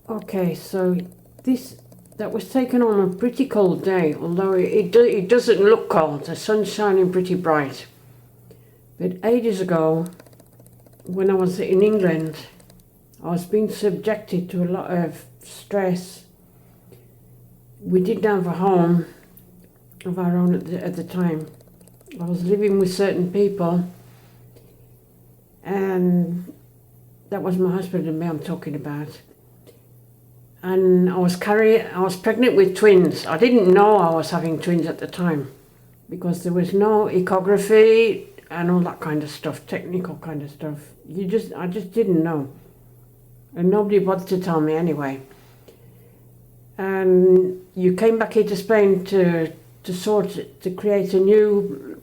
Okay, so that was taken on a pretty cold day, although it doesn't look cold. The sun's shining pretty bright. But ages ago, when I was in England, I was being subjected to a lot of stress. We didn't have a home of our own at the time. I was living with certain people, and that was my husband and me I'm talking about. And I was pregnant with twins. I didn't know I was having twins at the time because there was no ecography and all that kind of stuff, technical kind of stuff. I just didn't know. And nobody bothered to tell me anyway. And you came back here to Spain to create a new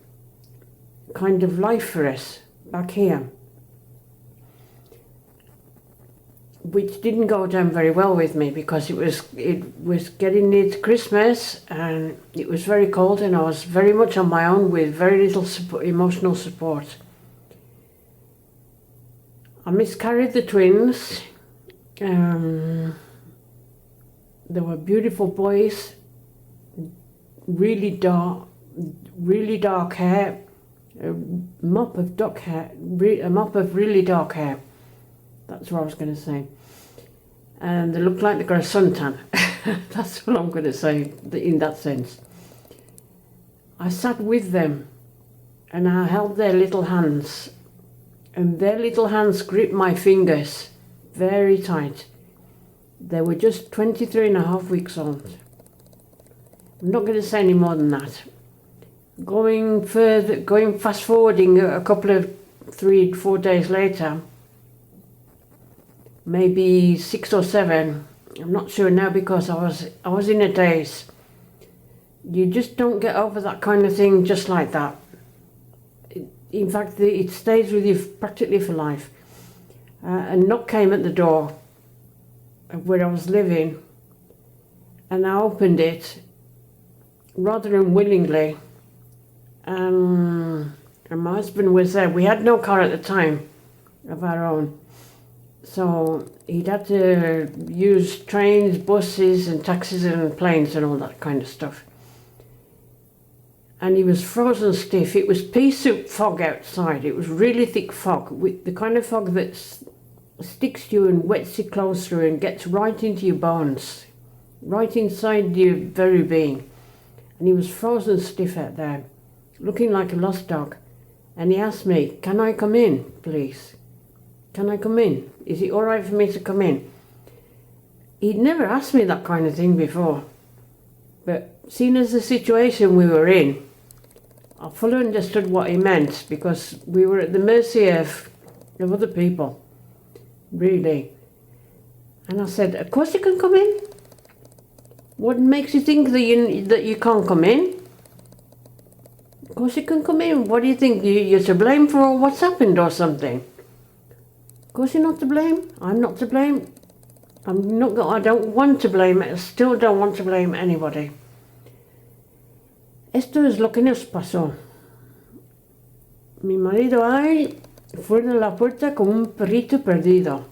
kind of life for us back here, which didn't go down very well with me because it was getting near to Christmas and it was very cold and I was very much on my own with very little emotional support. I miscarried the twins. They were beautiful boys, really dark hair, a mop of really dark hair. That's what I was going to say. And they looked like they got a suntan. That's what I'm going to say in that sense. I sat with them and I held their little hands, and their little hands gripped my fingers very tight. They were just 23 and a half weeks old. I'm not going to say any more than that. Going fast forwarding a couple of 3-4 days later, maybe 6 or 7, I'm not sure now because I was in a daze. You just don't get over that kind of thing just like that. In fact, it stays with you practically for life. A knock came at the door where I was living, and I opened it rather unwillingly, and my husband was there. We had no car at the time of our own, so he'd had to use trains, buses and taxis and planes and all that kind of stuff. And he was frozen stiff. It was pea soup fog outside. It was really thick fog, with the kind of fog that sticks to you and wets your clothes through and gets right into your bones, right inside your very being. And he was frozen stiff out there, looking like a lost dog. And he asked me, "Can I come in, please? Can I come in? Is it all right for me to come in?" He'd never asked me that kind of thing before. But seeing as the situation we were in, I fully understood what he meant, because we were at the mercy of other people, really. And I said, "Of course you can come in. What makes you think that you can't come in? Of course you can come in. What do you think? You're to blame for what's happened or something? Of course you're not to blame. I'm not to blame. I don't want to blame. I still don't want to blame anybody." Esto es lo que nos pasó. Mi marido ahí fuera de la puerta como un perrito perdido,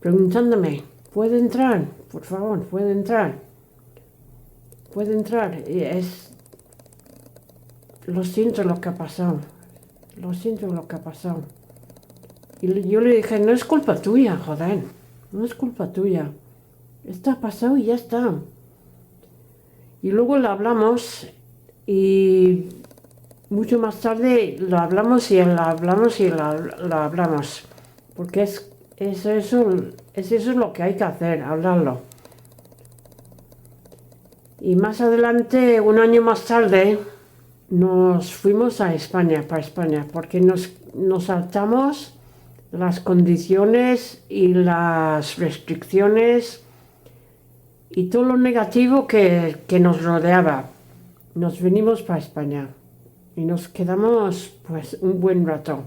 preguntándome, "¿Puede entrar? Por favor, puede entrar. Puede entrar." Y lo siento lo que ha pasado. Lo siento lo que ha pasado. Y yo le dije, "No es culpa tuya, joder. No es culpa tuya. Esto ha pasado y ya está." Y luego lo hablamos, y mucho más tarde lo hablamos y lo hablamos. Porque eso es lo que hay que hacer, hablarlo. Y más adelante, un año más tarde, nos fuimos para España, porque nos saltamos las condiciones y las restricciones y todo lo negativo que nos rodeaba. Nos venimos para España y nos quedamos pues un buen rato.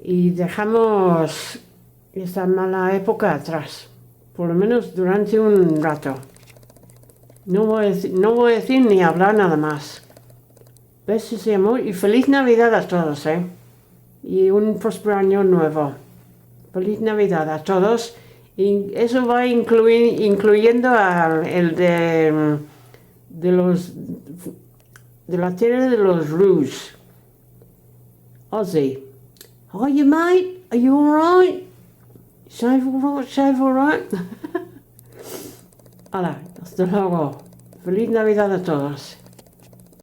Y dejamos esa mala época atrás, por lo menos durante un rato. No voy a decir ni hablar nada más. Besos y amor y feliz Navidad a todos, y un próspero año nuevo. Feliz Navidad a todos Eso va incluyendo el de los de la tele de los Roos. Ozzy. Hiya mate, are you alright? Safe alright? Hala, hasta luego. Feliz Navidad a todos.